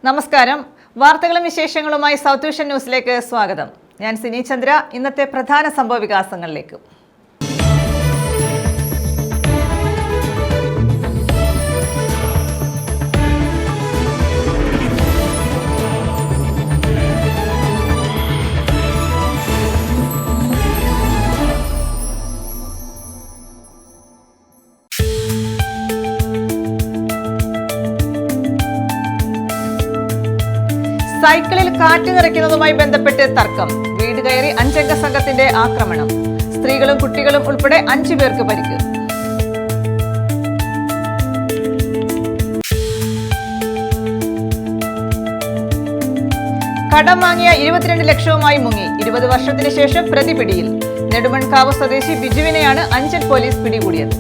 നമസ്കാരം. വാർത്തകളും വിശേഷങ്ങളുമായി സൗത്ത് വിഷൻ ന്യൂസിലേക്ക് സ്വാഗതം. ഞാൻ സിനി ചന്ദ്ര. ഇന്നത്തെ പ്രധാന സംഭവ വികാസങ്ങളിലേക്ക്. സൈക്കിളിൽ കാറ്റ് നിറയ്ക്കുന്നതുമായി ബന്ധപ്പെട്ട് തർക്കം. വീട് കയറി 5 അംഗ സംഘത്തിന്റെ ആക്രമണം. സ്ത്രീകളും കുട്ടികളും ഉൾപ്പെടെ 5 പേർക്ക് പരിക്ക്. കടം വാങ്ങിയ 22 ലക്ഷവുമായി മുങ്ങി. 20 വർഷത്തിന് ശേഷം പ്രതി പിടിയിൽ. നെടുമൺകാവ് സ്വദേശി ബിജുവിനെയാണ് അഞ്ചൽ പോലീസ് പിടികൂടിയത്.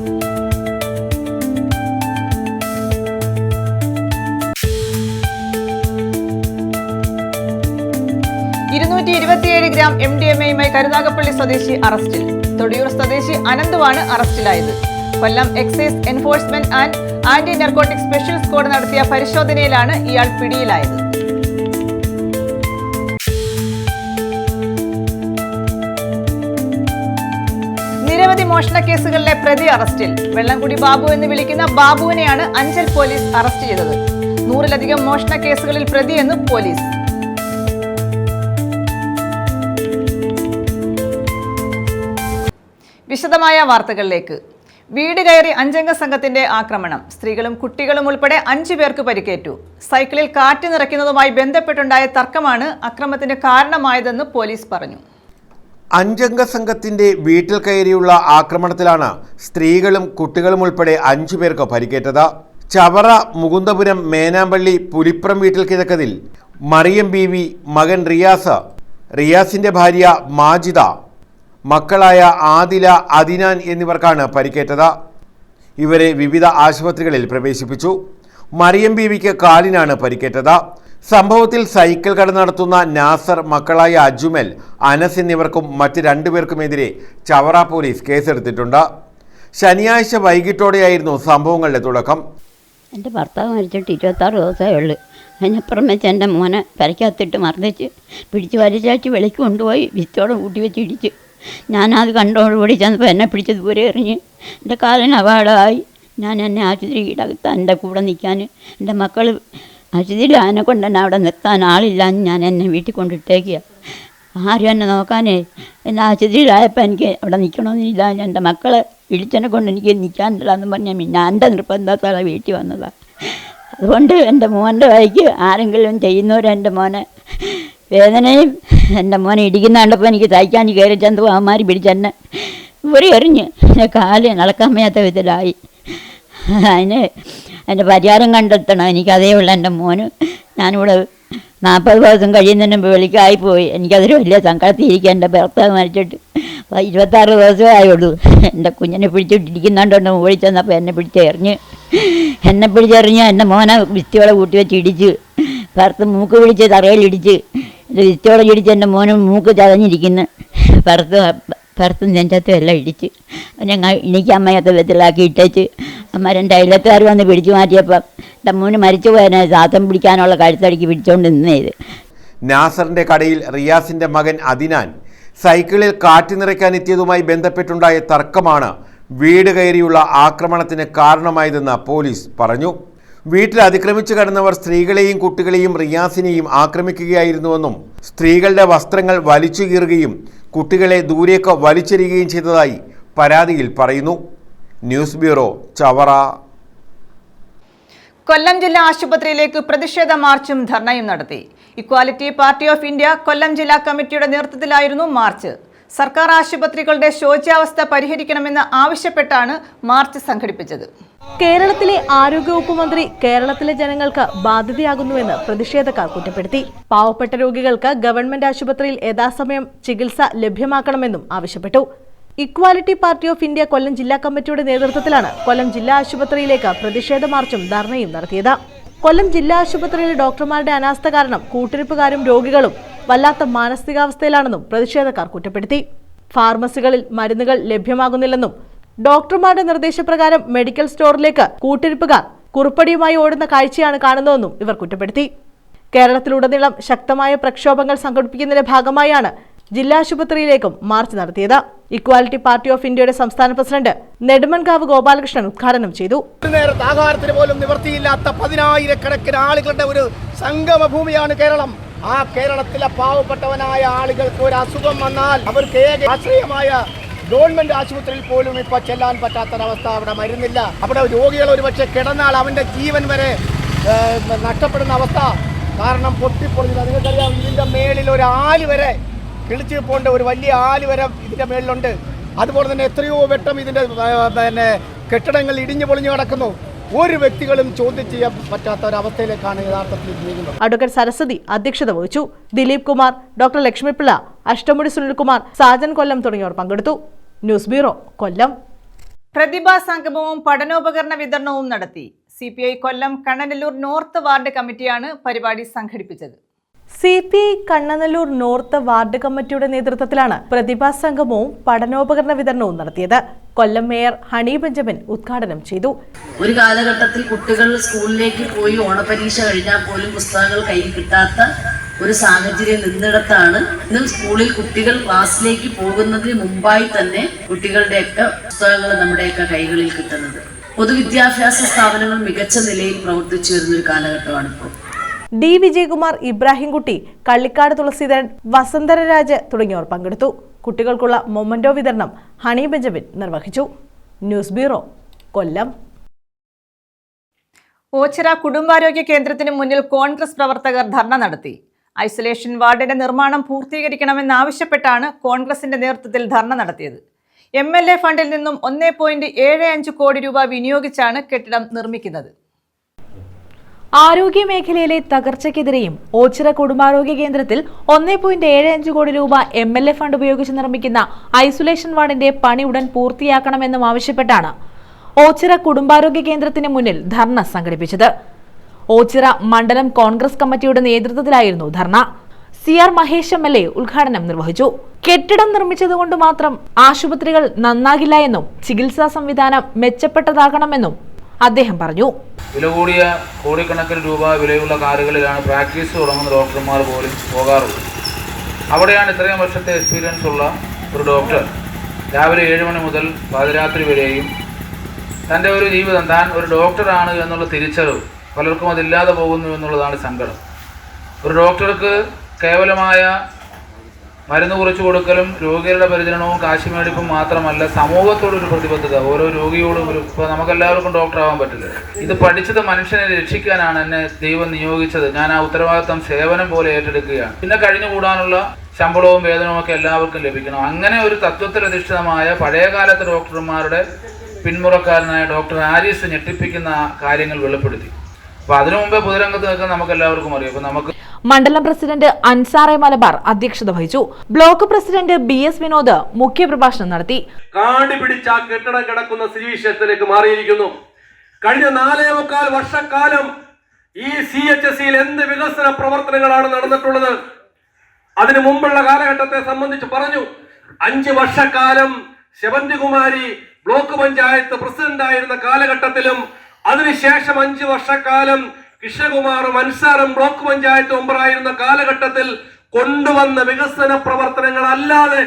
227 ഗ്രാം MDMA-യുമായി കരുനാഗപ്പള്ളി സ്വദേശി അറസ്റ്റിൽ. തൊടിയൂർ സ്വദേശി അനന്തുവാണ് അറസ്റ്റിലായത്. Kollam excise enforcement and anti narcotic special squad നടത്തിയ പരിശോധനയിലാണ് ഇയാൾ പിടിയിലായത്. നിരവധി മോഷണ കേസുകളിലെ പ്രതി അറസ്റ്റിൽ. വെള്ളംകുടി ബാബു എന്ന് വിളിക്കുന്ന ബാബുവിനെയാണ് അഞ്ചൽ പോലീസ് അറസ്റ്റ് ചെയ്തത്. 100-ലധികം മോഷണ കേസുകളിൽ പ്രതിയെന്ന് പോലീസ്. വിശദമായ വാർത്തകളിലേക്ക്. വീട് കയറി 5 അംഗ സംഘത്തിന്റെ ആക്രമണം. സ്ത്രീകളും കുട്ടികളും ഉൾപ്പെടെ 5 പേർക്ക് പരിക്കേറ്റു. സൈക്കിളിൽ കാറ്റ് നിറയ്ക്കുന്നതുമായി ബന്ധപ്പെട്ടുണ്ടായ തർക്കമാണ് അക്രമത്തിന് കാരണമായതെന്ന് പോലീസ് പറഞ്ഞു. 5 അംഗ സംഘത്തിന്റെ വീട്ടിൽ കയറിയുള്ള ആക്രമണത്തിലാണ് സ്ത്രീകളും കുട്ടികളും ഉൾപ്പെടെ 5 പേർക്ക് പരിക്കേറ്റത്. ചവറ മുകുന്ദപുരം മേനാമ്പള്ളി പുലിപ്രം വീട്ടിൽ കിഴക്കതിൽ മറിയം ബീവി, മകൻ റിയാസിന്റെ ഭാര്യ മാജിദ, മക്കളായ ആദില, അദിനാൻ എന്നിവർക്കാണ് പരിക്കേറ്റത്. ഇവരെ വിവിധ ആശുപത്രികളിൽ പ്രവേശിപ്പിച്ചു. മറിയം ബീവിക്ക് കാലിനാണ് പരിക്കേറ്റത്. സംഭവത്തിൽ സൈക്കിൾ കട നടത്തുന്ന നാസർ, മക്കളായ അജുമൽ, അനസ് എന്നിവർക്കും മറ്റ് 2 പേർക്കുമെതിരെ ചവറ പോലീസ് കേസെടുത്തിട്ടുണ്ട്. ശനിയാഴ്ച വൈകിട്ടോടെയായിരുന്നു സംഭവങ്ങളുടെ തുടക്കം. എൻ്റെ ഭർത്താവ് മരിച്ചിട്ട് 26 ദിവസമേ ഉള്ളൂ. അതിനപ്പുറം വെച്ച് എൻ്റെ മോനെ പെരക്കകത്തിട്ട് മർദ്ദിച്ച് പിടിച്ച് വലിച്ചാഴ്ച വിളിക്ക് കൊണ്ടുപോയി വിത്തോടെ കൂട്ടി വെച്ച് ഇടിച്ച്. ഞാനത് കണ്ടോടുകൂടി ചെന്നപ്പോൾ എന്നെ പിടിച്ച് ദൂരെ എറിഞ്ഞ് എൻ്റെ കാലിന് അപകടമായി. എന്നെ ആശുപത്രി കിടത്താൻ എൻ്റെ കൂടെ നിൽക്കാൻ എൻ്റെ മക്കൾ ആശുപത്രിയിൽ അതിനെ കൊണ്ട് തന്നെ അവിടെ നിർത്താൻ ആളില്ലാന്ന് എന്നെ വീട്ടിൽ കൊണ്ടിട്ടേക്കുക. ആരും എന്നെ നോക്കാനേ എന്നെ ആശുപത്രിയിലായപ്പോൾ എനിക്ക് അവിടെ നിൽക്കണമെന്നില്ല. എൻ്റെ മക്കളെ ഇടിച്ചനെ കൊണ്ട് എനിക്ക് നിൽക്കാനില്ലാന്ന് പറഞ്ഞാൽ പിന്നെ എൻ്റെ നിർബന്ധത്താലെ വീട്ടിൽ വന്നതാണ്. അതുകൊണ്ട് എൻ്റെ മോൻ്റെ വഴിക്ക് ആരെങ്കിലും ചെയ്യുന്നവരെൻ്റെ മോനെ വേദനയും എൻ്റെ മോനെ ഇടിക്കുന്ന കണ്ടപ്പോൾ എനിക്ക് തയ്ക്കാൻ കയറി ചെന്ന് അവന്മാർ പിടിച്ചെന്നെ ഒരു എറിഞ്ഞ് എൻ്റെ കാല് നടക്കാൻ വയ്യാത്ത വിധത്തിലായി. അതിന് പരിഹാരം കണ്ടെത്തണം. എനിക്കതേയുള്ള എൻ്റെ മോന്. ഞാനിവിടെ 40 ദിവസം കഴിയുന്നതിന് മുമ്പ് വിളിക്കായിപ്പോയി. എനിക്കതൊരു വലിയ സങ്കടത്തിരിക്കുക. എൻ്റെ ഭർത്താവ് മരിച്ചിട്ട് 26 ദിവസമേ ആയുള്ളൂ. എൻ്റെ കുഞ്ഞിനെ പിടിച്ചിട്ടിരിക്കുന്നുണ്ടോ ഓടി ചെന്നപ്പോൾ എന്നെ പിടിച്ചെറിഞ്ഞ് എൻ്റെ മോനെ വിത്തിയോടെ കൂട്ടി വെച്ച് ഇടിച്ച്. പുറത്ത് മൂക്ക് പിടിച്ച് തറയിലിടിച്ച് വിത്തിയോടെ ഇടിച്ച് എൻ്റെ മോന് മൂക്ക് ചതഞ്ഞിരിക്കുന്നു. പുറത്തും നെഞ്ചത്തും എല്ലാം ഇടിച്ച് ഞങ്ങൾ എനിക്ക് അമ്മയത്തെ വിധത്തിലാക്കി ഇട്ടേച്ച്. അമ്മ അയലത്തുകാർ വന്ന് പിടിച്ചു മാറ്റിയപ്പം എൻ്റെ മോന് മരിച്ചു പോയതിനെ ശ്വാസം പിടിക്കാനുള്ള കഴുത്തടിക്ക് പിടിച്ചുകൊണ്ട് നിന്നത്. നാസറിൻ്റെ കടയിൽ റിയാസിൻ്റെ മകൻ അദിനാൻ സൈക്കിളിൽ കാറ്റ് നിറയ്ക്കാൻ എത്തിയതുമായി ബന്ധപ്പെട്ടുണ്ടായ തർക്കമാണ് വീട് കയറിയുള്ള ആക്രമണത്തിന് കാരണമായതെന്ന് പോലീസ് പറഞ്ഞു. വീട്ടിൽ അതിക്രമിച്ചു കടന്നവർ സ്ത്രീകളെയും കുട്ടികളെയും റിയാസിനെയും ആക്രമിക്കുകയായിരുന്നുവെന്നും സ്ത്രീകളുടെ വസ്ത്രങ്ങൾ വലിച്ചു കീറുകയും കുട്ടികളെ ദൂരേക്ക് വലിച്ചെറിയുകയും ചെയ്തതായി പരാതിയിൽ പറയുന്നു. News bureau, Chavara. കൊല്ലം ജില്ലാ ആശുപത്രിയിലേക്ക് പ്രതിഷേധ മാർച്ചും ധർണയും നടത്തി. ഇക്വാലിറ്റി പാർട്ടി ഓഫ് ഇന്ത്യ കൊല്ലം ജില്ലാ കമ്മിറ്റിയുടെ നേതൃത്വത്തിലായിരുന്നു മാർച്ച്. സർക്കാർ ആശുപത്രികളുടെ ശോച്യാവസ്ഥ പരിഹരിക്കണമെന്ന് ആവശ്യപ്പെട്ടാണ് മാർച്ച് സംഘടിപ്പിച്ചത്. കേരളത്തിലെ ആരോഗ്യവകുപ്പ് മന്ത്രി കേരളത്തിലെ ജനങ്ങൾക്ക് ബാധ്യതയാകുന്നുവെന്ന് പ്രതിഷേധക്കാർ കുറ്റപ്പെടുത്തി. പാവപ്പെട്ട രോഗികൾക്ക് ഗവൺമെന്റ് ആശുപത്രിയിൽ യഥാസമയം ചികിത്സ ലഭ്യമാക്കണമെന്നും ആവശ്യപ്പെട്ടു. ഇക്വാലിറ്റി പാർട്ടി ഓഫ് ഇന്ത്യ കൊല്ലം ജില്ലാ കമ്മിറ്റിയുടെ നേതൃത്വത്തിലാണ് കൊല്ലം ജില്ലാ ആശുപത്രിയിലേക്ക് പ്രതിഷേധ മാർച്ചും ധർണയും നടത്തിയത്. കൊല്ലം ജില്ലാ ആശുപത്രിയിലെ ഡോക്ടർമാരുടെ അനാസ്ഥ കാരണം കൂട്ടിരിപ്പുകാരും രോഗികളും വല്ലാത്ത മാനസികാവസ്ഥയിലാണെന്നും പ്രതിഷേധക്കാർ കുറ്റപ്പെടുത്തി. ഫാർമസികളിൽ മരുന്നുകൾ ലഭ്യമാകുന്നില്ലെന്നും ഡോക്ടർമാരുടെ നിർദ്ദേശപ്രകാരം മെഡിക്കൽ സ്റ്റോറിലേക്ക് കൂട്ടിരിപ്പുകാർ കുറുപ്പടിയുമായി ഓടുന്ന കാഴ്ചയാണ് കാണുന്നതെന്നും ഇവർ കുറ്റപ്പെടുത്തി. കേരളത്തിലുടനീളം ശക്തമായ പ്രക്ഷോഭങ്ങൾ സംഘടിപ്പിക്കുന്നതിന്റെ ഭാഗമായാണ് ജില്ലാ ആശുപത്രിയിലേക്കും മാർച്ച് നടത്തിയത്. ഇക്വാലിറ്റി പാർട്ടി ഓഫ് ഇന്ത്യയുടെ സംസ്ഥാന പ്രസിഡന്റ് നെടുമൺകാവ് ഗോപാലകൃഷ്ണൻ ഉദ്ഘാടനം ചെയ്തു. നേരത്തെ ആഹാരത്തിന് പോലും നിവൃത്തിയില്ലാത്ത 10,000-കണക്കിന് ആളുകളുടെ ഒരു സംഗമ ഭൂമിയാണ് കേരളം. ആ കേരളത്തിലെ പാവപ്പെട്ടവനായ ആളുകൾക്ക് ഒരു അസുഖം വന്നാൽ അവർക്ക് ഏക ആശ്രയമായ ഗവൺമെന്റ് ആശുപത്രിയിൽ പോലും ഇപ്പൊ ചെല്ലാൻ പറ്റാത്തൊരവസ്ഥ. അവിടെ മരുന്നില്ല. അവിടെ രോഗികൾ ഒരുപക്ഷെ കിടന്നാൽ അവന്റെ ജീവൻ വരെ നഷ്ടപ്പെടുന്ന അവസ്ഥ. കാരണം പൊട്ടിപ്പൊളിഞ്ഞത് നിങ്ങൾക്കറിയാം. ഇതിന്റെ മേളിൽ ഒരു ആല് വരെ കിളിച്ചു പോകേണ്ട ഒരു വലിയ ആല് വരെ ഇതിന്റെ മേളിലുണ്ട്. അതുപോലെ തന്നെ എത്രയോ വട്ടം ഇതിന്റെ കെട്ടിടങ്ങൾ ഇടിഞ്ഞു പൊളിഞ്ഞു കിടക്കുന്നു. ഒരു വ്യക്തികളും ചോദ്യം ചെയ്യാൻ പറ്റാത്ത ഒരവസ്ഥയിലേക്കാണ് യഥാർത്ഥത്തിൽ നീങ്ങുന്നത്. അഡ്വക്കേറ്റ് സരസ്വതി അധ്യക്ഷത വഹിച്ചു. ദിലീപ് കുമാർ, ഡോക്ടർ ലക്ഷ്മിപിള്ള, അഷ്ടമുടി സുനിൽകുമാർ, സാജൻ കൊല്ലം തുടങ്ങിയവർ പങ്കെടുത്തു. ന്യൂസ് ബ്യൂറോ, കൊല്ലം. പ്രതിഭാ സംഗമവും പഠനോപകരണ വിതരണവും നടത്തി. CPI കൊല്ലം കണ്ണനല്ലൂർ നോർത്ത് വാർഡ് കമ്മിറ്റിയാണ് പരിപാടി സംഘടിപ്പിച്ചത്. CPI കണ്ണനല്ലൂർ നോർത്ത് വാർഡ് കമ്മിറ്റിയുടെ നേതൃത്വത്തിലാണ് പ്രതിഭാ സംഗമവും പഠനോപകരണ വിതരണവും നടത്തിയത്. കൊല്ലം മേയർ ഹണി ബെഞ്ചമിൻ ഉദ്ഘാടനം ചെയ്തു. ഒരു കാലഘട്ടത്തിൽ കുട്ടികൾ സ്കൂളിലേക്ക് പോയി ഓണപരീക്ഷ കഴിഞ്ഞാൽ പോലും പുസ്തകങ്ങൾ കയ്യിൽ കിട്ടാത്ത ഒരു സാഹചര്യം നിന്നിടത്താണ് ഇന്നും സ്കൂളിൽ കുട്ടികൾ ക്ലാസ്സിലേക്ക് പോകുന്നതിന് മുമ്പായി തന്നെ കുട്ടികളുടെയൊക്കെ പുസ്തകങ്ങൾ നമ്മുടെയൊക്കെ കൈകളിൽ കിട്ടുന്നത്. പൊതുവിദ്യാഭ്യാസ സ്ഥാപനങ്ങൾ മികച്ച നിലയിൽ പ്രവർത്തിച്ചു വരുന്നൊരു കാലഘട്ടമാണിപ്പോൾ. D. വിജയകുമാർ, ഇബ്രാഹിംകുട്ടി, കള്ളിക്കാട് തുളസീധരൻ, വസന്തരരാജ് തുടങ്ങിയവർ പങ്കെടുത്തു. കുട്ടികൾക്കുള്ള മൊമന്റോ വിതരണം ഹണി ബെഞ്ചമിൻ നിർവഹിച്ചു. ന്യൂസ് ബ്യൂറോ, കൊല്ലം. ഓച്ചിറ കുടുംബാരോഗ്യ കേന്ദ്രത്തിന് മുന്നിൽ കോൺഗ്രസ് പ്രവർത്തകർ ധർണ നടത്തി. ഐസൊലേഷൻ വാർഡിന്റെ നിർമ്മാണം പൂർത്തീകരിക്കണമെന്നാവശ്യപ്പെട്ടാണ് കോൺഗ്രസിന്റെ നേതൃത്വത്തിൽ ധർണ നടത്തിയത്. MLA ഫണ്ടിൽ നിന്നും 1.75 കോടി രൂപ വിനിയോഗിച്ചാണ് കെട്ടിടം നിർമ്മിക്കുന്നത്. ആരോഗ്യ മേഖലയിലെ തകർച്ചയ്ക്കെതിരെയും ഓച്ചിറ കുടുംബാരോഗ്യ കേന്ദ്രത്തിൽ 1.75 കോടി രൂപ MLA ഫണ്ട് ഉപയോഗിച്ച് നിർമ്മിക്കുന്ന ഐസൊലേഷൻ വാർഡിന്റെ പണി ഉടൻ പൂർത്തിയാക്കണമെന്നും ആവശ്യപ്പെട്ടാണ് ഓച്ചിറ കുടുംബാരോഗ്യ കേന്ദ്രത്തിന് മുന്നിൽ ധർണ സംഘടിപ്പിച്ചത്. ഓച്ചിറ മണ്ഡലം കോൺഗ്രസ് കമ്മിറ്റിയുടെ നേതൃത്വത്തിലായിരുന്നു ധർണ. CR മഹേഷ് MLA ഉദ്ഘാടനം നിർവഹിച്ചു. കെട്ടിടം നിർമ്മിച്ചതുകൊണ്ട് മാത്രം ആശുപത്രികൾ നന്നാകില്ല എന്നും ചികിത്സാ സംവിധാനം മെച്ചപ്പെട്ടതാകണമെന്നും അദ്ദേഹം പറഞ്ഞു. വില കൂടിയ കോടിക്കണക്കിന് രൂപ വിലയുള്ള കാറുകളിലാണ് പ്രാക്ടീസ് തുടങ്ങുന്ന ഡോക്ടർമാർ പോലും പോകാറുള്ളത്. അവിടെയാണ് ഇത്രയും വർഷത്തെ എക്സ്പീരിയൻസ് ഉള്ള ഒരു ഡോക്ടർ രാവിലെ 7 മണി മുതൽ പാതിരാത്രി വരെയും തൻ്റെ ഒരു ജീവിതം താൻ ഒരു ഡോക്ടറാണ് എന്നുള്ള തിരിച്ചറിവ് പലർക്കും അതില്ലാതെ പോകുന്നു എന്നുള്ളതാണ് സങ്കടം. ഒരു ഡോക്ടർക്ക് കേവലമായ മരുന്ന് കുറിച്ച് കൊടുക്കലും രോഗികളുടെ പരിചരണവും കാശുമേടിപ്പും മാത്രമല്ല, സമൂഹത്തോടൊരു പ്രതിബദ്ധത. ഓരോ രോഗിയോടും ഇപ്പോൾ നമുക്കെല്ലാവർക്കും ഡോക്ടറാവാൻ പറ്റില്ല. ഇത് പഠിച്ചത് മനുഷ്യനെ രക്ഷിക്കാനാണ് എന്നെ ദൈവം നിയോഗിച്ചത്. ഞാൻ ആ ഉത്തരവാദിത്വം സേവനം പോലെ ഏറ്റെടുക്കുകയാണ്. പിന്നെ കഴിഞ്ഞുകൂടാനുള്ള ശമ്പളവും വേതനവും ഒക്കെ എല്ലാവർക്കും ലഭിക്കണം. അങ്ങനെ ഒരു തത്വത്തിലധിഷ്ഠിതമായ പഴയകാലത്തെ ഡോക്ടർമാരുടെ പിന്മുറക്കാരനായ ഡോക്ടർ ഹാരിസ് ഞെട്ടിപ്പിക്കുന്ന കാര്യങ്ങൾ വെളിപ്പെടുത്തി. അപ്പോൾ അതിനു മുമ്പേ പൊതുരംഗത്ത് നിൽക്കാൻ നമുക്ക് എല്ലാവർക്കും അറിയാം. അപ്പോൾ നമുക്ക് മണ്ഡലം പ്രസിഡന്റ് അൻസാറെ മലബാർ അധ്യക്ഷത വഹിച്ചു. ബ്ലോക്ക് പ്രസിഡന്റ് BS വിനോദ് മുഖ്യപ്രഭാഷണം നടത്തി. കാണ്ടി പിടിച്ച കെട്ടിടം കിടക്കുന്ന സ്ഥിതിവിശേഷത്തിലേക്ക് മാറിയിരിക്കുന്നു. കഴിഞ്ഞ 4.25 വർഷക്കാലം ഈ CHSയിൽ എന്ത് വികസന പ്രവർത്തനങ്ങളാണ് നടന്നിട്ടുള്ളത്? അതിനു മുമ്പുള്ള കാലഘട്ടത്തെ സംബന്ധിച്ച് പറഞ്ഞു. 5 വർഷക്കാലം ശബന്തികുമാരി ബ്ലോക്ക് പഞ്ചായത്ത് പ്രസിഡന്റ് ആയിരുന്ന കാലഘട്ടത്തിലും അതിനുശേഷം 5 വർഷക്കാലം കൃഷ്ണകുമാറും അൻസാറും ബ്ലോക്ക് പഞ്ചായത്ത് മെമ്പറായിരുന്ന കാലഘട്ടത്തിൽ കൊണ്ടുവന്ന വികസന പ്രവർത്തനങ്ങൾ അല്ലാതെ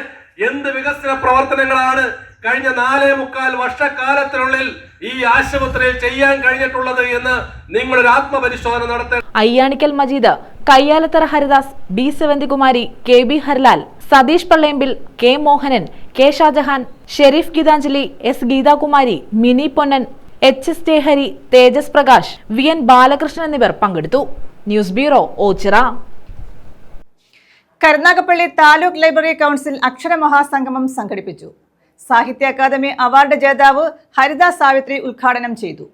എന്ത് വികസന പ്രവർത്തനങ്ങളാണ് കഴിഞ്ഞ 4.25 വർഷക്കാലത്തിനുള്ളിൽ ഈ ആശുപത്രിയിൽ ചെയ്യാൻ കഴിഞ്ഞിട്ടുള്ളത് എന്ന് നിങ്ങളൊരു ആത്മപരിശോധന നടത്തുക. Ayyanikkal Majeed, Kayyalathara Haridas, B. Sevanthikumari, KB Harlal, Satheesh Pallempil, K. Mohanan, K. Shahjahan, Shareef Geethanjali, S. Geethakumari, Mini Ponnan, HS സ്റ്റേഹരി, തേജസ് പ്രകാശ്, VN ബാലകൃഷ്ണൻ എന്നിവർ പങ്കെടുത്തു. News bureau, Ochira. Karunagappally taluk library council അക്ഷരമഹാസംഗമം സംഘടിപ്പിച്ചു. സാഹിത്യ അക്കാദമി അവാർഡ് ജേതാവ് ഹരിദാസ് സാവിത്രി ഉദ്ഘാടനം ചെയ്തു.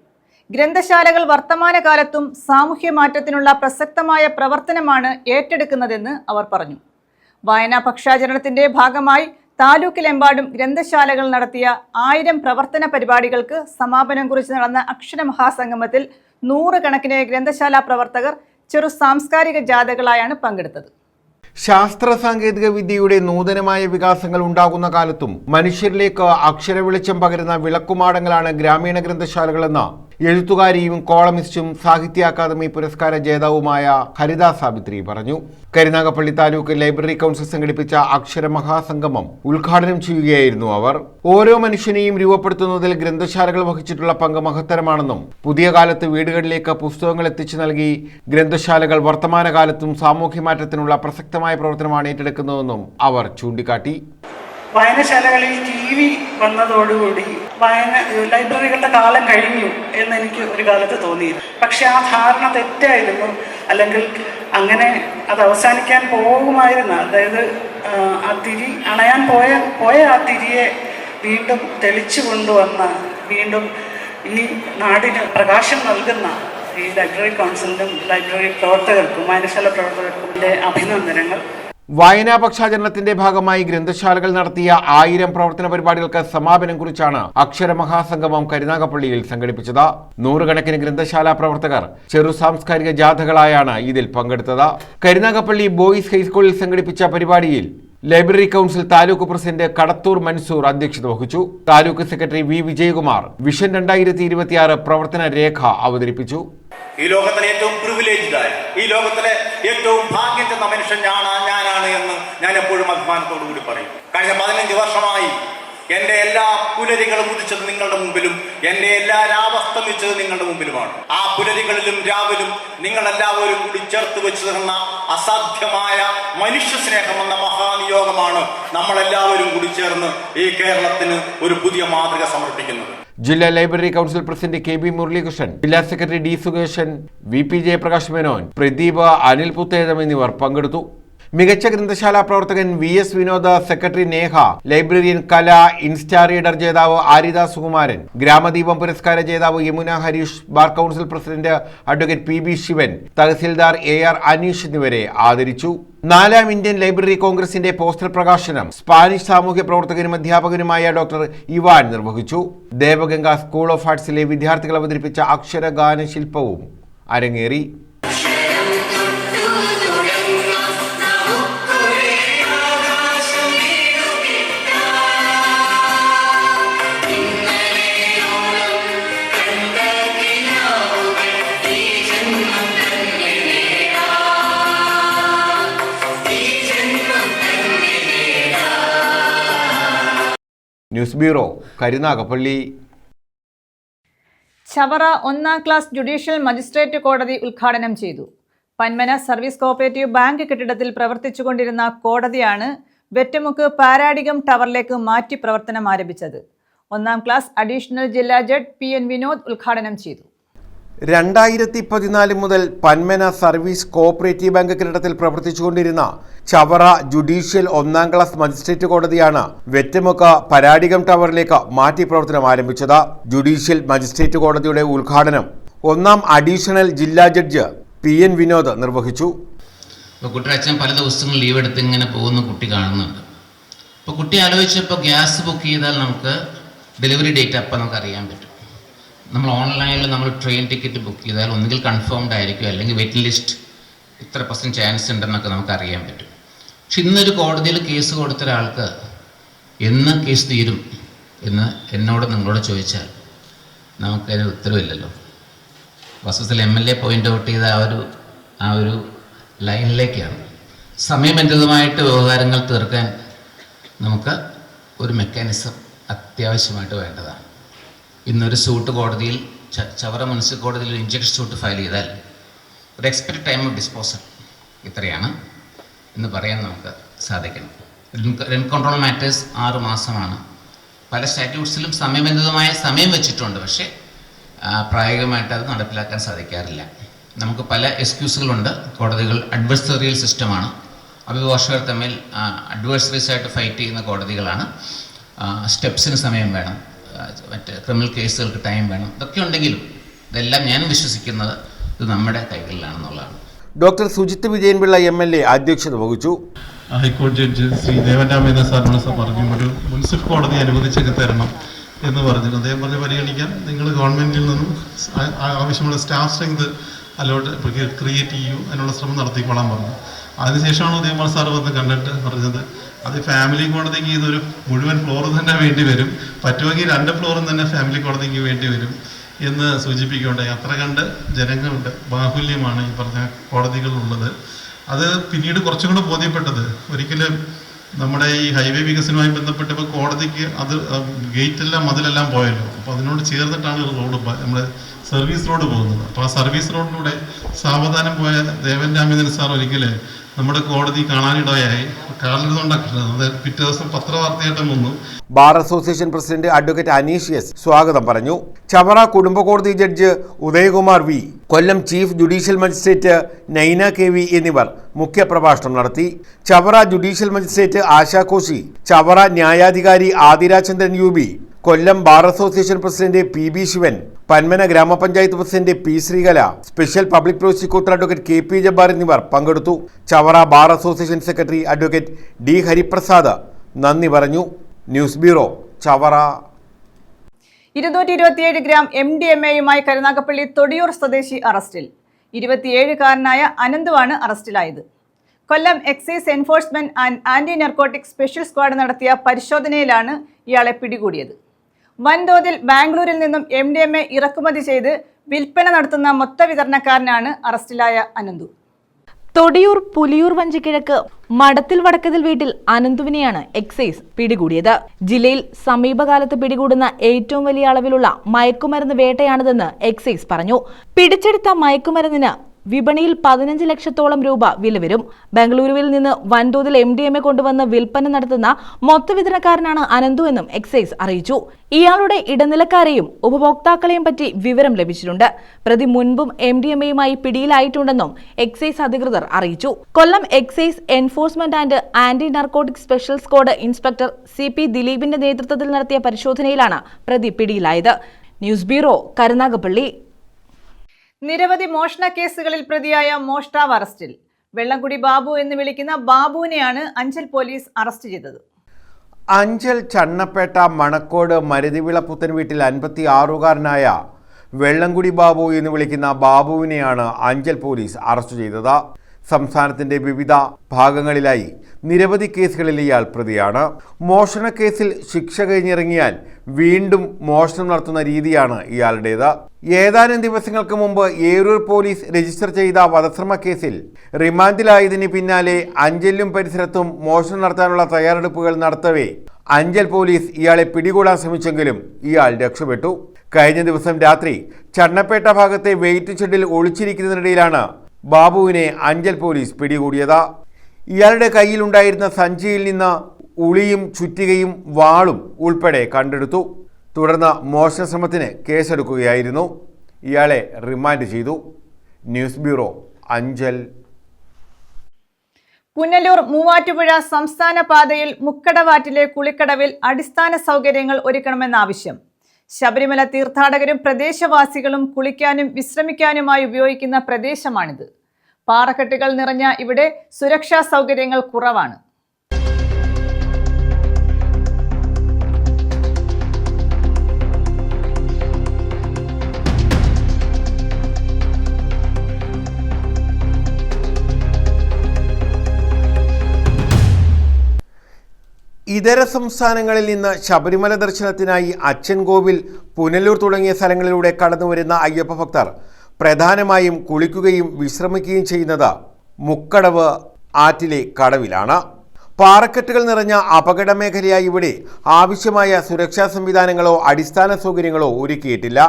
ഗ്രന്ഥശാലകൾ വർത്തമാനകാലത്തും സാമൂഹ്യ മാറ്റത്തിനുള്ള പ്രസക്തമായ പ്രവർത്തനമാണ് ഏറ്റെടുക്കുന്നതെന്ന് അവർ പറഞ്ഞു. വായനാ പക്ഷാചരണത്തിന്റെ ഭാഗമായി താലൂക്കിലെമ്പാടും ഗ്രന്ഥശാലകൾ നടത്തിയ 1000 പ്രവർത്തന പരിപാടികൾക്ക് സമാപനം കുറിച്ച് നടന്ന അക്ഷരമഹാസംഗമത്തിൽ 100 കണക്കിന് ഗ്രന്ഥശാല പ്രവർത്തകർ ചെറു സാംസ്കാരിക ജാഥകളായാണ് പങ്കെടുത്തത്. ശാസ്ത്ര സാങ്കേതിക വിദ്യയുടെ നൂതനമായ വികാസങ്ങൾ ഉണ്ടാകുന്ന കാലത്തും മനുഷ്യരിലേക്ക് അക്ഷര വെളിച്ചം പകരുന്ന വിളക്കുമാടങ്ങളാണ് ഗ്രാമീണ ഗ്രന്ഥശാലകളെന്ന് എഴുത്തുകാരിയും കോളമിസ്റ്റും സാഹിത്യ അക്കാദമി പുരസ്കാര ജേതാവുമായ ഹരിത സാവിത്രി പറഞ്ഞു. കരുനാഗപ്പള്ളി താലൂക്ക് ലൈബ്രറി കൗൺസിൽ സംഘടിപ്പിച്ച അക്ഷരമഹാസംഗമം ഉദ്ഘാടനം ചെയ്യുകയായിരുന്നു അവർ. ഓരോ മനുഷ്യനെയും രൂപപ്പെടുത്തുന്നതിൽ ഗ്രന്ഥശാലകൾ വഹിച്ചിട്ടുള്ള പങ്ക് മഹത്തരമാണെന്നും പുതിയ കാലത്ത് വീടുകളിലേക്ക് പുസ്തകങ്ങൾ എത്തിച്ചു നൽകി ഗ്രന്ഥശാലകൾ വർത്തമാനകാലത്തും സാമൂഹ്യ മാറ്റത്തിനുള്ള പ്രസക്തമായ പ്രവർത്തനമാണ് ഏറ്റെടുക്കുന്നതെന്നും അവർ ചൂണ്ടിക്കാട്ടി. വായനശാലകളിൽ TV വന്നതോടുകൂടി ലൈബ്രറികളുടെ കാലം കഴിഞ്ഞു എന്നെനിക്ക് ഒരു കാലത്ത് തോന്നിയിരുന്നു. പക്ഷെ ആ ധാരണ തെറ്റായിരുന്നു, അല്ലെങ്കിൽ അങ്ങനെ അത് അവസാനിക്കാൻ പോകുമായിരുന്നു. അതായത് ആ തിരി അണയാൻ പോയ ആ തിരിയെ വീണ്ടും തെളിച്ചു കൊണ്ടുവന്ന, വീണ്ടും ഈ നാടിന് പ്രകാശം നൽകുന്ന ഈ ലൈബ്രറി കൗൺസിലിനും ലൈബ്രറി പ്രവർത്തകർക്കും വായനശാല പ്രവർത്തകർക്കും എൻ്റെ അഭിനന്ദനങ്ങൾ. വായനാ പക്ഷാചരണത്തിന്റെ ഭാഗമായി ഗ്രന്ഥശാലകൾ നടത്തിയ 1000 പ്രവർത്തന പരിപാടികൾക്ക് സമാപനം കുറിച്ചാണ് അക്ഷരമഹാസംഗമം കരുനാഗപ്പള്ളിയിൽ സംഘടിപ്പിച്ചത്. 100 കണക്കിന് ഗ്രന്ഥശാല പ്രവർത്തകർ ചെറു സാംസ്കാരിക ജാഥകളായാണ് ഇതിൽ പങ്കെടുത്തത്. കരുനാഗപ്പള്ളി ബോയ്സ് ഹൈസ്കൂളിൽ സംഘടിപ്പിച്ച പരിപാടിയിൽ library council taluk president Kadathur Mansoor അധ്യക്ഷത വഹിച്ചു. Taluk secretary V Vijayakumar vision 2026 പ്രവർത്തന രേഖ അവതരിപ്പിച്ചു. ഈ ലോകത്തിലെ ഏറ്റവും പ്രിവിലേജ്ഡായ, ഈ ലോകത്തിലെ ഏറ്റവും ഭാഗ്യം ചെന്ന മനുഷ്യൻ ഞാനാണ് എന്ന് ഞാൻ എപ്പോഴും അഭിമാനത്തോടു കൂടി പറയും. കഴിഞ്ഞ 15 വർഷമായി എന്റെ എല്ലാ പുലരികളും ഉദിച്ചത് നിങ്ങളുടെ മുമ്പിലും, എന്റെ എല്ലാ രാവസ്തമിച്ചത് നിങ്ങളുടെ മുമ്പിലുമാണ്. ആ പുലരികളിലും രാവിലും നിങ്ങളെല്ലാവരും കൂടി ചേർത്ത് വെച്ചു തന്ന അസാധ്യമായ മനുഷ്യ സ്നേഹം എന്ന മഹാനിയോഗമാണ് നമ്മളെല്ലാവരും കൂടി ചേർന്ന് ഈ കേരളത്തിന് ഒരു പുതിയ മാതൃക സമർപ്പിക്കുന്നത്. ജില്ലാ library council president KB Muraleekrishnan, ജില്ലാ secretary D Sukesan, VP Jayaprakash Menon, Pradeep, Anil Puthezham എന്നിവർ പങ്കെടുത്തു. മികച്ച ഗ്രന്ഥശാല പ്രവർത്തകൻ VS Vinod, secretary Neha, librarian Kala, insta reader ജേതാവ് ആരിദ സുകുമാരൻ, ഗ്രാമദീപം പുരസ്കാര ജേതാവ് Yamuna Harish, bar council president advocate PB Sivan, tahsildar AR Aneesh എന്നിവരെ ആദരിച്ചു. 4ാം ഇന്ത്യൻ ലൈബ്രറി കോൺഗ്രസിന്റെ പോസ്റ്റർ പ്രകാശനം സ്പാനിഷ് സാമൂഹ്യ പ്രവർത്തകനും അധ്യാപകനുമായ ഡോക്ടർ ഇവാൻ നിർവഹിച്ചു. ദേവഗംഗ സ്കൂൾ ഓഫ് ആർട്സിലെ വിദ്യാർത്ഥികൾ അവതരിപ്പിച്ച അക്ഷരഗാന ശില്പവും അരങ്ങേറി. News bureau, Karunagappally. Chavara 1ാം class judicial magistrate കോടതി ഉദ്ഘാടനം ചെയ്തു. പന്മന സർവീസ് കോഓപ്പറേറ്റീവ് ബാങ്ക് കെട്ടിടത്തിൽ പ്രവർത്തിച്ചുകൊണ്ടിരുന്ന കോടതിയാണ് വെറ്റമുക്ക് പാരാഡിഗം ടവറിലേക്ക് മാറ്റി പ്രവർത്തനം ആരംഭിച്ചത്. 1ാം ക്ലാസ് അഡീഷണൽ ജില്ലാ ജഡ്ജ് PN വിനോദ് ഉദ്ഘാടനം ചെയ്തു. 2014 മുതൽ പന്മന സർവീസ് കോഓപ്പറേറ്റീവ് ബാങ്ക് കെട്ടിടത്തിൽ പ്രവർത്തിച്ചുകൊണ്ടിരുന്ന ചവറ ജുഡീഷ്യൽ 1ാം ക്ലാസ് മജിസ്ട്രേറ്റ് കോടതിയാണ് വെറ്റമുക്ക് പരാഡിഗം ടവറിലേക്ക് മാറ്റി പ്രവർത്തനം ആരംഭിച്ചത്. ജുഡീഷ്യൽ മജിസ്ട്രേറ്റ് കോടതിയുടെ ഉദ്ഘാടനം 1ാം അഡീഷണൽ ജില്ലാ ജഡ്ജ് PN വിനോദ് നിർവഹിച്ചു. കുട്ടിയുടെ അച്ഛൻ പല ദിവസങ്ങളും ലീവ് എടുത്ത് ഇങ്ങനെ പോകുന്ന കുട്ടി കാണുന്നുണ്ട്. അപ്പോൾ കുട്ടി ആലോചിച്ചപ്പോൾ ഗ്യാസ് ബുക്ക് ചെയ്താൽ നമുക്ക് ഡെലിവറി ഡേറ്റ് അപ്പം നമുക്ക് അറിയാൻ പറ്റും. നമ്മൾ ഓൺലൈനിൽ നമ്മൾ ട്രെയിൻ ടിക്കറ്റ് ബുക്ക് ചെയ്താൽ ഒന്നുകിൽ കൺഫേംഡ് ആയിരിക്കും, അല്ലെങ്കിൽ വെയിറ്റിംഗ് ലിസ്റ്റ് ഇത്ര % ചാൻസ് ഉണ്ടെന്നൊക്കെ നമുക്ക് അറിയാൻ പറ്റും. പക്ഷെ ഇന്നൊരു കോടതിയിൽ കേസ് കൊടുത്ത ഒരാൾക്ക് എന്ന് കേസ് തീരും എന്ന് എന്നോട് നിങ്ങളോട് ചോദിച്ചാൽ നമുക്കതിന് ഉത്തരവില്ലല്ലോ. വസ്തുതയിൽ MLA പോയിൻ്റ് ഔട്ട് ചെയ്ത ആ ഒരു ലൈനിലേക്കാണ്. സമയബന്ധിതമായിട്ട് വ്യവഹാരങ്ങൾ തീർക്കാൻ നമുക്ക് ഒരു മെക്കാനിസം അത്യാവശ്യമായിട്ട് വേണ്ടതാണ്. ഇന്നൊരു സൂട്ട് കോടതിയിൽ ചവറ മുനിസിപ്പൽ കോടതിയിൽ ഒരു ഇൻജക്ഷൻ സൂട്ട് ഫയൽ ചെയ്താൽ ഒരു എക്സ്പെക്റ്റഡ് ടൈം ഓഫ് ഡിസ്പോസൽ ഇത്രയാണ് എന്ന് പറയാൻ നമുക്ക് സാധിക്കണം. റെന്റ് കൺട്രോൾ മാറ്റേഴ്സ് 6 മാസമാണ്. പല സ്റ്റാറ്റ്യൂട്ട്സിലും സമയബന്ധിതമായ സമയം വെച്ചിട്ടുണ്ട്, പക്ഷേ പ്രായോഗികമായിട്ട് അത് നടപ്പിലാക്കാൻ സാധിക്കാറില്ല. നമുക്ക് പല എക്സ്ക്യൂസുകളുണ്ട്. കോടതികൾ അഡ്വേഴ്സറിയൽ സിസ്റ്റമാണ്. അഭിഭാഷകർ തമ്മിൽ അഡ്വേഴ്സറീസ് ആയിട്ട് ഫൈറ്റ് ചെയ്യുന്ന കോടതികളാണ്. സ്റ്റെപ്സിന് സമയം വേണം, മറ്റ് ക്രിമിനൽ കേസുകൾക്ക് ടൈം വേണം. ഇതൊക്കെ ഉണ്ടെങ്കിലും ഇതെല്ലാം ഞാൻ വിശ്വസിക്കുന്നത് ഇത് നമ്മുടെ കൈകളിലാണെന്നുള്ളതാണ്. ഡോക്ടർ സുജിത് വിജയൻപിള്ള MLA അധ്യക്ഷത വഹിച്ചു. ഹൈക്കോടതി ജഡ്ജി ശ്രീ ദേവരാമേന്ദ്ര സാറിനോട് പറഞ്ഞു ഒരു മുനിസിപ്പൽ കോടതി അനുവദിച്ചൊക്കെ തരണം എന്ന് പറഞ്ഞു. അദ്ദേഹം പറഞ്ഞ് പരിഗണിക്കാൻ നിങ്ങൾ ഗവൺമെൻറ്റിൽ നിന്നും ആവശ്യമുള്ള സ്റ്റാഫ് സ്ട്രെങ്ത് ക്രിയേറ്റ് ചെയ്യൂ, അതിനുള്ള ശ്രമം നടത്തിക്കോളാൻ പറഞ്ഞു. അതിനുശേഷമാണ് ഉദയകുമാർ സാർ വന്ന് കണ്ടിട്ട് പറഞ്ഞത് അത് ഫാമിലി കോടതിക്ക് ഇതൊരു മുഴുവൻ ഫ്ലോർ തന്നെ വേണ്ടി വരും, പറ്റുമെങ്കിൽ 2 ഫ്ലോറും തന്നെ ഫാമിലി കോടതിക്ക് വേണ്ടി വരും എന്ന് സൂചിപ്പിക്കുകയുണ്ടായി. അത്ര കണ്ട് ജനങ്ങളുടെ ബാഹുല്യമാണ് ഈ പറഞ്ഞ കോടതികളുള്ളത്. അത് പിന്നീട് കുറച്ചും കൂടെ ബോധ്യപ്പെട്ടത് ഒരിക്കലും നമ്മുടെ ഈ ഹൈവേ വികസനവുമായി ബന്ധപ്പെട്ടപ്പോൾ കോടതിക്ക് അത് ഗേറ്റെല്ലാം മതിലെല്ലാം പോയല്ലോ. അപ്പോൾ അതിനോട് ചേർന്നിട്ടാണ് റോഡ് നമ്മുടെ സർവീസ് റോഡ് പോകുന്നത്. അപ്പോൾ ആ സർവീസ് റോഡിലൂടെ സാവധാനം പോയ ദേവൻ രാമചന്ദ്രൻ സാർ ഒരിക്കൽ നമ്മുടെ കോടതി കാണാനിടയായി. കാലിടുന്നുണ്ടാക്കുന്നത് അത് പിറ്റേ ദിവസം പത്രവാർത്തയായിട്ടും വന്നു. Bar association president advocate Aneesh S സ്വാഗതം പറഞ്ഞു. ചവറ കുടുംബ കോടതി judge Udayakumar V, Kollam chief judicial magistrate Naina K V എന്നിവർ മുഖ്യപ്രഭാഷണം നടത്തി. ചവറ ജുഡീഷ്യൽ മജിസ്ട്രേറ്റ് ആശാ കോശി, ചവറ ന്യായാധികാരി Athirachandran U B, Kollam bar association president P B Sivan, Panmana ഗ്രാമപഞ്ചായത്ത് president P Sreekala, special public prosecutor advocate K P Jabbar എന്നിവർ പങ്കെടുത്തു. Chavara bar association secretary advocate D Hariprasad നന്ദി പറഞ്ഞു. News bureau, Chavara. 227 ഗ്രാം MDMA-യുമായി കരുനാഗപ്പള്ളി തൊടിയൂർ സ്വദേശി അറസ്റ്റിൽ. 27-കാരനായ അനന്തുവാണ് അറസ്റ്റിലായത്. Kollam excise enforcement and anti narcotic special squad നടത്തിയ പരിശോധനയിലാണ് ഇയാളെ പിടികൂടിയത്. വൻതോതിൽ ബാംഗ്ലൂരിൽ നിന്നും MDMA ഇറക്കുമതി ചെയ്ത് വിൽപ്പന നടത്തുന്ന മൊത്ത വിതരണക്കാരനാണ് അറസ്റ്റിലായ അനന്തു. തൊടിയൂർ പുലിയൂർ വഞ്ചിക്കിഴക്ക് മടത്തിൽ വടക്കതിൽ വീട്ടിൽ അനന്തുവിനെയാണ് എക്സൈസ് പിടികൂടിയത്. ജില്ലയിൽ സമീപകാലത്ത് പിടികൂടുന്ന ഏറ്റവും വലിയ അളവിലുള്ള മയക്കുമരുന്ന് വേട്ടയാണിതെന്ന് എക്സൈസ് പറഞ്ഞു. പിടിച്ചെടുത്ത മയക്കുമരുന്നിന് വിപണിയിൽ 15 ലക്ഷത്തോളം രൂപ വില വരും. ബംഗളൂരുവിൽ നിന്ന് വൻതോതിൽ MDMA കൊണ്ടുവന്ന് വിൽപ്പന നടത്തുന്ന മൊത്ത വിതരണക്കാരനാണ് അനന്തു എന്നും എക്സൈസ് അറിയിച്ചു. ഇയാളുടെ ഇടനിലക്കാരെയും ഉപഭോക്താക്കളെയും പറ്റി വിവരം ലഭിച്ചിട്ടുണ്ട്. പ്രതി മുൻപും MDMA-യുമായി പിടിയിലായിട്ടുണ്ടെന്നും എക്സൈസ് അധികൃതർ അറിയിച്ചു. Kollam excise enforcement and anti narcotic special squad inspector CP ദിലീപിന്റെ നേതൃത്വത്തിൽ നടത്തിയ പരിശോധനയിലാണ് പ്രതി പിടിയിലായത്. News bureau, Karunagappally. നിരവധി മോഷണ കേസുകളിൽ പ്രതിയായ മോഷ്ടാവ് അറസ്റ്റിൽ. വെള്ളംകുടി ബാബു എന്ന് വിളിക്കുന്ന ബാബുവിനെയാണ് അഞ്ചൽ പോലീസ് അറസ്റ്റ് ചെയ്തത്. അഞ്ചൽ ചണ്ണപ്പേട്ട മണക്കോട് മരുതിവിള പുത്തൻ വീട്ടിൽ 56-കാരനായ വെള്ളംകുടി ബാബു എന്ന് വിളിക്കുന്ന ബാബുവിനെയാണ് അഞ്ചൽ പോലീസ് അറസ്റ്റ് ചെയ്തത്. സംസ്ഥാനത്തിന്റെ വിവിധ ഭാഗങ്ങളിലായി നിരവധി കേസുകളിൽ ഇയാൾ പ്രതിയാണ്. മോഷണ കേസിൽ ശിക്ഷ കഴിഞ്ഞിറങ്ങിയാൽ വീണ്ടും മോഷണം നടത്തുന്ന രീതിയാണ് ഇയാളുടേത്. ഏതാനും ദിവസങ്ങൾക്ക് മുമ്പ് ഏരൂർ പോലീസ് രജിസ്റ്റർ ചെയ്ത വധശ്രമ കേസിൽ റിമാൻഡിലായതിന് പിന്നാലെ അഞ്ചലിലും പരിസരത്തും മോഷണം നടത്താനുള്ള തയ്യാറെടുപ്പുകൾ നടത്തവേ അഞ്ചൽ പോലീസ് ഇയാളെ പിടികൂടാൻ ശ്രമിച്ചെങ്കിലും ഇയാൾ രക്ഷപ്പെട്ടു. കഴിഞ്ഞ ദിവസം രാത്രി ചണ്ണപ്പേട്ട ഭാഗത്തെ വെയിറ്റ് ഷെഡിൽ ഒളിച്ചിരിക്കുന്നതിനിടയിലാണ് ബാബുവിനെ അഞ്ചൽ പോലീസ് പിടികൂടിയത്. ഇയാളുടെ കയ്യിലുണ്ടായിരുന്ന സഞ്ചിയിൽ നിന്ന് ഉളിയും ചുറ്റികയും വാളും ഉൾപ്പെടെ കണ്ടെടുത്തു. തുടർന്ന് മോഷണ ശ്രമത്തിന് കേസെടുക്കുകയായിരുന്നു. ഇയാളെ റിമാൻഡ് ചെയ്തു. News bureau, Anchal. പുനലൂർ മൂവാറ്റുപുഴ സംസ്ഥാന പാതയിൽ മുക്കടവാറ്റിലെ കുളിക്കടവിൽ അടിസ്ഥാന സൗകര്യങ്ങൾ ഒരുക്കണമെന്ന ആവശ്യം. ശബരിമല തീർത്ഥാടകരും പ്രദേശവാസികളും കുളിക്കാനും വിശ്രമിക്കാനുമായി ഉപയോഗിക്കുന്ന പ്രദേശമാണിത്. പാറക്കെട്ടുകൾ നിറഞ്ഞ ഇവിടെ സുരക്ഷാ സൗകര്യങ്ങൾ കുറവാണ്. ഇതര സംസ്ഥാനങ്ങളിൽ നിന്ന് ശബരിമല ദർശനത്തിനായി അച്ചൻകോവിൽ, പുനലൂർ തുടങ്ങിയ സ്ഥലങ്ങളിലൂടെ കടന്നുവരുന്ന അയ്യപ്പ ഭക്തർ പ്രധാനമായും കുളിക്കുകയും വിശ്രമിക്കുകയും ചെയ്യുന്നത് മുക്കടവ് ആറ്റിലെ കടവിലാണ്. പാറക്കെട്ടുകൾ നിറഞ്ഞ അപകട മേഖലയായി ഇവിടെ ആവശ്യമായ സുരക്ഷാ സംവിധാനങ്ങളോ അടിസ്ഥാന സൗകര്യങ്ങളോ ഒരുക്കിയിട്ടില്ല.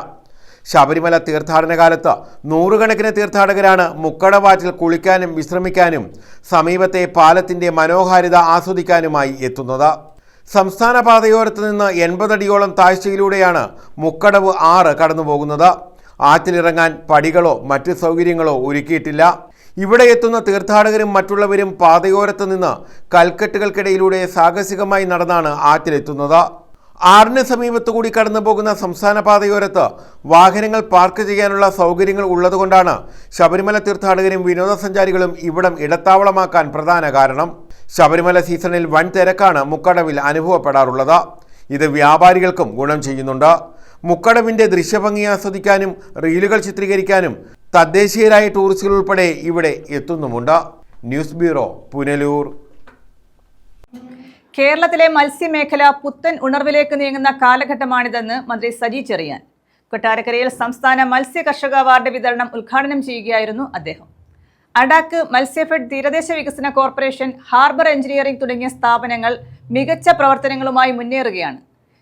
ശബരിമല തീർത്ഥാടന കാലത്ത് നൂറുകണക്കിന് തീർത്ഥാടകരാണ് മുക്കടവാറ്റിൽ കുളിക്കാനും വിശ്രമിക്കാനും സമീപത്തെ പാലത്തിൻ്റെ മനോഹാരിത ആസ്വദിക്കാനുമായി എത്തുന്നത്. സംസ്ഥാന പാതയോരത്ത് നിന്ന് 80 അടിയോളം താഴ്ചയിലൂടെയാണ് മുക്കടവ് 6 കടന്നുപോകുന്നത്. ആറ്റിലിറങ്ങാൻ പടികളോ മറ്റ് സൗകര്യങ്ങളോ ഒരുക്കിയിട്ടില്ല. ഇവിടെ എത്തുന്ന തീർത്ഥാടകരും മറ്റുള്ളവരും പാതയോരത്ത് നിന്ന് കൽക്കെട്ടുകൾക്കിടയിലൂടെ സാഹസികമായി നടന്നാണ് ആറ്റിലെത്തുന്നത്. ആറിന് സമീപത്തുകൂടി കടന്നു പോകുന്ന സംസ്ഥാന പാതയോരത്ത് വാഹനങ്ങൾ പാർക്ക് ചെയ്യാനുള്ള സൗകര്യങ്ങൾ ഉള്ളതുകൊണ്ടാണ് ശബരിമല തീർത്ഥാടകരും വിനോദസഞ്ചാരികളും ഇവിടം ഇടത്താവളമാക്കാൻ പ്രധാന കാരണം. ശബരിമല സീസണിൽ വൻ തിരക്കാണ് മുക്കടവിൽ അനുഭവപ്പെടാറുള്ളത്. ഇത് വ്യാപാരികൾക്കും ഗുണം ചെയ്യുന്നുണ്ട്. മുക്കടവിൻ്റെ ദൃശ്യഭംഗി ആസ്വദിക്കാനും റീലുകൾ ചിത്രീകരിക്കാനും തദ്ദേശീയരായ ടൂറിസ്റ്റുകൾ ഉൾപ്പെടെ ഇവിടെ എത്തുന്നുമുണ്ട്. News bureau, Punalur. കേരളത്തിലെ മത്സ്യമേഖല പുത്തൻ ഉണർവിലേക്ക് നീങ്ങുന്ന കാലഘട്ടമാണിതെന്ന് മന്ത്രി സജി ചെറിയാൻ. കൊട്ടാരക്കരയിൽ സംസ്ഥാന മത്സ്യ കർഷക അവാർഡ് വിതരണം ഉദ്ഘാടനം ചെയ്യുകയായിരുന്നു അദ്ദേഹം. അഡാക്ക്, മത്സ്യഫെഡ്, തീരദേശ വികസന കോർപ്പറേഷൻ, ഹാർബർ എഞ്ചിനീയറിംഗ് തുടങ്ങിയ സ്ഥാപനങ്ങൾ മികച്ച പ്രവർത്തനങ്ങളുമായി മുന്നേറുകയാണ്.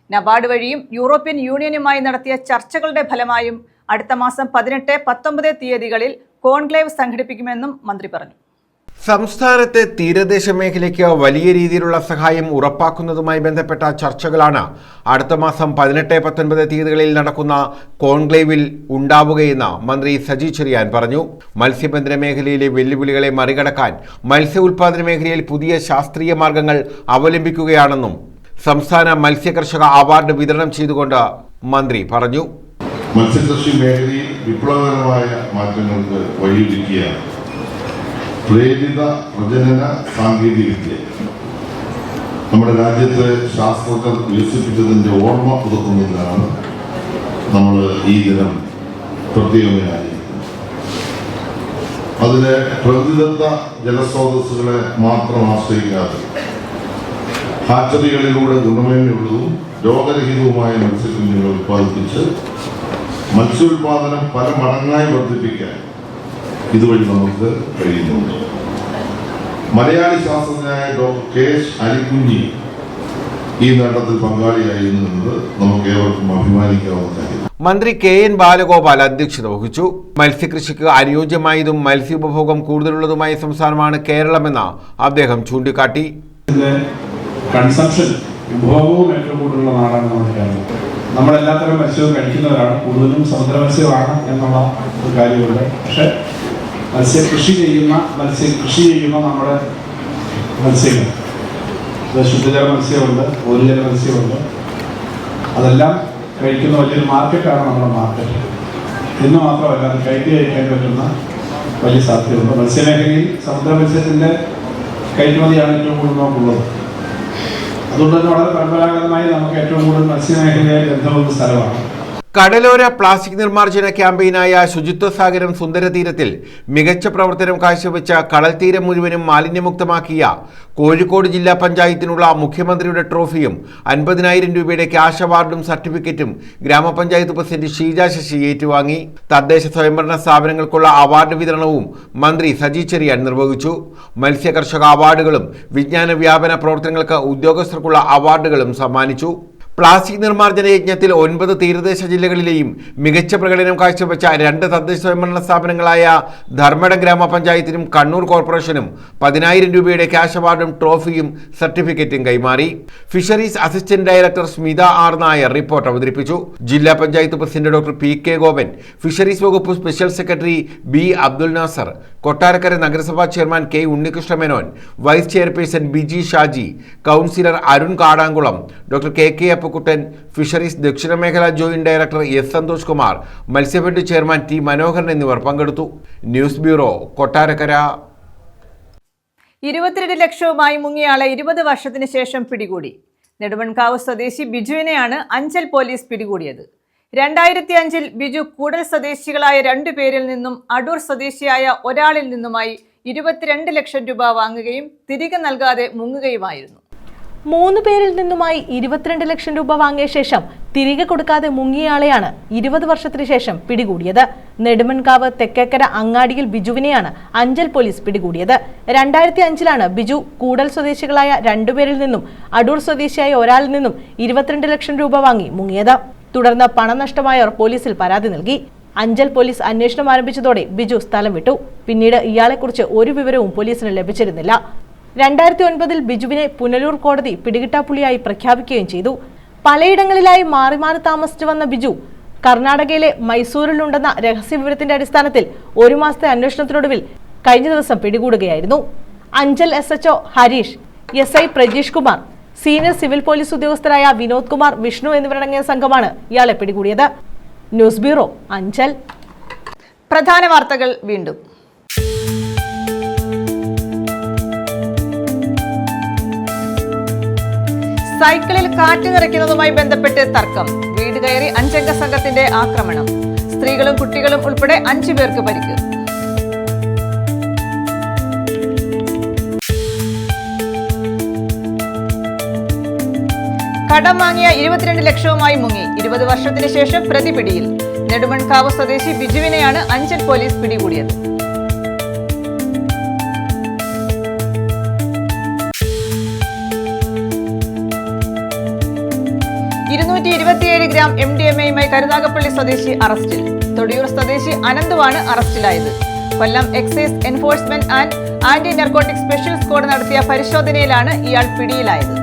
നബാർഡ് വഴിയും യൂറോപ്യൻ യൂണിയനുമായി നടത്തിയ ചർച്ചകളുടെ ഫലമായും അടുത്ത മാസം 18, 19 തീയതികളിൽ കോൺക്ലേവ് സംഘടിപ്പിക്കുമെന്നും മന്ത്രി പറഞ്ഞു. സംസ്ഥാനത്തെ തീരദേശ മേഖലയ്ക്ക് വലിയ രീതിയിലുള്ള സഹായം ഉറപ്പാക്കുന്നതുമായി ബന്ധപ്പെട്ട ചർച്ചകളാണ് അടുത്ത മാസം 18, 19 തീയതികളിൽ നടക്കുന്ന കോൺക്ലേവിൽ ഉണ്ടാവുകയെന്ന് മന്ത്രി സജി ചെറിയാൻ പറഞ്ഞു. മത്സ്യബന്ധന മേഖലയിലെ വെല്ലുവിളികളെ മറികടക്കാൻ മത്സ്യ ഉൽപാദന മേഖലയിൽ പുതിയ ശാസ്ത്രീയ മാർഗങ്ങൾ അവലംബിക്കുകയാണെന്നും സംസ്ഥാന മത്സ്യകർഷക അവാർഡ് വിതരണം ചെയ്തുകൊണ്ട് മന്ത്രി പറഞ്ഞു. മത്സ്യകൃഷി മേഖലയിൽ വിപ്ലവകരമായ മാറ്റങ്ങൾക്ക് വഴിയൊരുക്കിയാണ് പ്രേരിത പ്രജനന സാങ്കേതികവിദ്യ നമ്മുടെ രാജ്യത്തെ ശാസ്ത്രജ്ഞർ വികസിപ്പിച്ചതിൻ്റെ ഓർമ്മ പുതുക്കുന്നതിനാണ് നമ്മൾ ഈ ദിനം പ്രത്യേകമായി. അതിലെ പ്രകൃതിദത്ത ജലസ്രോതസ്സുകളെ മാത്രം ആശ്രയിക്കാതെ ഹാച്ചറികളിലൂടെ ഗുണമേന്മയുള്ളതും രോഗരഹിതവുമായ മത്സ്യക്കുഞ്ഞുങ്ങൾ ഉത്പാദിപ്പിച്ച് മത്സ്യോൽപാദനം പല മടങ്ങായി വർദ്ധിപ്പിക്കാൻ ഇതുവഴി നമുക്ക് കഴിയുന്നുണ്ട്. മലയാളി ശാസ്ത്രജ്ഞനായ ഡോക്ടർ KH അരിക്കുഞ്ഞി ഈ നേട്ടത്തിൽ പങ്കാളിയായിരുന്നു എന്നത് നമുക്ക് ഏവർക്കും അഭിമാനിക്കാവുന്ന കാര്യം. മന്ത്രി KN ബാലഗോപാൽ അധ്യക്ഷത വഹിച്ചു. മത്സ്യകൃഷിക്ക് അനുയോജ്യമായതും മത്സ്യോപഭോഗം കൂടുതലുള്ളതുമായ സംസ്ഥാനമാണ് കേരളമെന്ന് അദ്ദേഹം ചൂണ്ടിക്കാട്ടി. കൺസംഷൻ ഉപഭോഗവും ഏറ്റവും കൂടുതലുള്ള നാടാണ് നമ്മുടെ കേരളം. നമ്മളെല്ലാത്തരം മത്സ്യവും കഴിക്കുന്നവരാണ്, കൂടുതലും സമുദ്ര മത്സ്യമാണ് എന്നുള്ള ഒരു കാര്യമുണ്ട്. പക്ഷെ മത്സ്യകൃഷി ചെയ്യുന്ന നമ്മുടെ മത്സ്യങ്ങൾ, ശുദ്ധജല മത്സ്യമുണ്ട്, ഓരുജല മത്സ്യമുണ്ട്, അതെല്ലാം കഴിക്കുന്ന വലിയൊരു മാർക്കറ്റാണ് നമ്മുടെ മാർക്കറ്റ്. എന്ന് മാത്രമല്ല അത് കയറ്റി അയക്കാൻ പറ്റുന്ന വലിയ സാധ്യതയുണ്ട്. മത്സ്യമേഖലയിൽ സമുദ്ര മത്സ്യത്തിൻ്റെ കയറ്റുമതിയാണ് ഏറ്റവും കൂടുതൽ നമുക്കുള്ളത്. അതുകൊണ്ട് തന്നെ വളരെ പരമ്പരാഗതമായി നമുക്ക് ഏറ്റവും കൂടുതൽ മത്സ്യമേഖലയായി ബന്ധമുള്ള സ്ഥലമാണ്. കടലോര പ്ലാസ്റ്റിക് നിർമ്മാർജ്ജന ക്യാമ്പയിനായ ശുചിത്വ സാഗരം സുന്ദരതീരത്തിൽ മികച്ച പ്രവർത്തനം കാഴ്ചവെച്ച കടൽ തീരം മുഴുവനും മാലിന്യമുക്തമാക്കിയ കോഴിക്കോട് ജില്ലാ പഞ്ചായത്തിനുള്ള മുഖ്യമന്ത്രിയുടെ ട്രോഫിയും 50,000 രൂപയുടെ ക്യാഷ് അവാർഡും സർട്ടിഫിക്കറ്റും ഗ്രാമപഞ്ചായത്ത് പ്രസിഡന്റ് ഷീജ ശശി ഏറ്റുവാങ്ങി. തദ്ദേശ സ്വയംഭരണ സ്ഥാപനങ്ങൾക്കുള്ള അവാർഡ് വിതരണവും മന്ത്രി സജി ചെറിയാൻ നിർവഹിച്ചു. മത്സ്യ കർഷക അവാർഡുകളും വിജ്ഞാന വ്യാപന പ്രവർത്തനങ്ങൾക്ക് ഉദ്യോഗസ്ഥർക്കുള്ള അവാർഡുകളും സമ്മാനിച്ചു. പ്ലാസ്റ്റിക് നിർമ്മാർജ്ജന യജ്ഞത്തിൽ 9 തീരദേശ ജില്ലകളിലെയും മികച്ച പ്രകടനം കാഴ്ചവെച്ച 2 തദ്ദേശ സ്വയംഭരണ സ്ഥാപനങ്ങളായ ധർമ്മടം ഗ്രാമപഞ്ചായത്തിനും കണ്ണൂർ കോർപ്പറേഷനും 10,000 രൂപയുടെ ക്യാഷ് അവാർഡും ട്രോഫിയും സർട്ടിഫിക്കറ്റും കൈമാറി. Fisheries assistant director Smitha R Nair report അവതരിപ്പിച്ചു. ജില്ലാ panchayat president doctor PK Gopan, fisheries വകുപ്പ് special secretary B Abdul Nasser, Kottarakkara നഗരസഭാ chairman K Unnikrishna Menon, vice chairperson Biji Shaji, councillor Arun Kadankulam, doctor KK Kuttan, fisheries ദക്ഷിണ മേഖലാ joint director S Santhosh Kumar, മത്സ്യഫെഡ് ചെയർമാൻ T മനോഹരൻ എന്നിവർ പങ്കെടുത്തു. News bureau, Kottarakkara. 22 ലക്ഷവുമായി മുങ്ങിയയാളെ 20 വർഷത്തിന് ശേഷം പിടികൂടി. നെടുമൺകാവ് സ്വദേശി ബിജുവിനെയാണ് അഞ്ചൽ പോലീസ് പിടികൂടിയത്. 2005-ൽ ബിജു കൂടൽ സ്വദേശികളായ 2 പേരിൽ നിന്നും അടൂർ സ്വദേശിയായ ഒരാളിൽ നിന്നുമായി 22 ലക്ഷം രൂപ വാങ്ങുകയും തിരികെ നൽകാതെ മുങ്ങുകയുമായിരുന്നു. 3 പേരിൽ നിന്നുമായി 22 ലക്ഷം രൂപ വാങ്ങിയ ശേഷം തിരികെ കൊടുക്കാതെ മുങ്ങിയയാളെയാണ് 20 വർഷത്തിന് ശേഷം പിടികൂടിയത്. നെടുമൺകാവ് തെക്കേക്കര അങ്ങാടിയിൽ ബിജുവിനെയാണ് അഞ്ചൽ പോലീസ് പിടികൂടിയത്. 2005-ലാണ് ബിജു കൂടൽ സ്വദേശികളായ 2 പേരിൽ നിന്നും അടൂർ സ്വദേശിയായ ഒരാളിൽ നിന്നും 22 ലക്ഷം രൂപ വാങ്ങി മുങ്ങിയത്. തുടർന്ന് പണം നഷ്ടമായവർ പോലീസിൽ പരാതി നൽകി. അഞ്ചൽ പോലീസ് അന്വേഷണം ആരംഭിച്ചതോടെ ബിജു സ്ഥലം വിട്ടു. പിന്നീട് ഇയാളെക്കുറിച്ച് ഒരു വിവരവും പോലീസിന് ലഭിച്ചിരുന്നില്ല. 2009-ൽ ബിജുവിനെ പുനലൂർ കോടതി പിടികിട്ടാപ്പുള്ളിയായി പ്രഖ്യാപിക്കുകയും ചെയ്തു. പലയിടങ്ങളിലായി മാറി മാറി താമസിച്ചു വന്ന ബിജു കർണാടകയിലെ മൈസൂരിലുണ്ടെന്ന രഹസ്യവിവരത്തിന്റെ അടിസ്ഥാനത്തിൽ 1 മാസത്തെ അന്വേഷണത്തിനൊടുവിൽ കഴിഞ്ഞ ദിവസം പിടികൂടുകയായിരുന്നു. Anchal SHO Harish, SI Prajeesh Kumar, senior civil police ഉദ്യോഗസ്ഥരായ വിനോദ് കുമാർ, വിഷ്ണു എന്നിവരടങ്ങിയ സംഘമാണ് ഇയാളെ പിടികൂടിയത്. News bureau, Anchal. പ്രധാന വാർത്തകൾ വീണ്ടും. സൈക്കിളിൽ കാറ്റ് നിറയ്ക്കുന്നതുമായി ബന്ധപ്പെട്ട് തർക്കം. വീട് കയറി 5 അംഗ സംഘത്തിന്റെ ആക്രമണം. സ്ത്രീകളും കുട്ടികളും ഉൾപ്പെടെ 5 പേർക്ക് പരിക്ക്. കടം വാങ്ങിയ 22 ലക്ഷവുമായി മുങ്ങി. 20 വർഷത്തിന് ശേഷം പ്രതി പിടിയിൽ. നെടുമൺകാവ് സ്വദേശി ബിജുവിനെയാണ് അഞ്ചൽ പോലീസ് പിടികൂടിയത്. ഗ്രാം MDMA-യുമായി കരുനാഗപ്പള്ളി സ്വദേശി അറസ്റ്റിൽ. തൊടിയൂർ സ്വദേശി അനന്തുവാണ് അറസ്റ്റിലായത്. Kollam excise enforcement and anti narcotic special squad നടത്തിയ പരിശോധനയിലാണ് ഇയാൾ പിടിയിലായത്.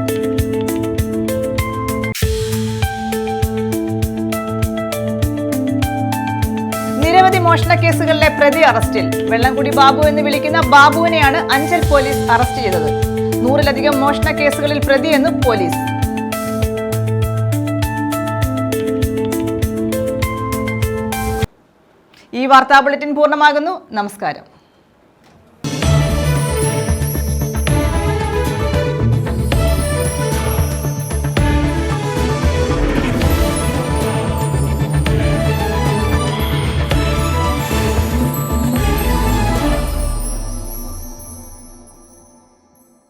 നിരവധി മോഷണ കേസുകളിലെ പ്രതി അറസ്റ്റിൽ. വെള്ളംകുടി ബാബു എന്ന് വിളിക്കുന്ന ബാബുവിനെയാണ് അഞ്ചൽ പോലീസ് അറസ്റ്റ് ചെയ്തത്. 100-ലധികം മോഷണ കേസുകളിൽ പ്രതിയെന്ന് പോലീസ്. ഈ വാർത്താ ബുള്ളറ്റിൻ പൂർണ്ണമാകുന്നു. നമസ്കാരം.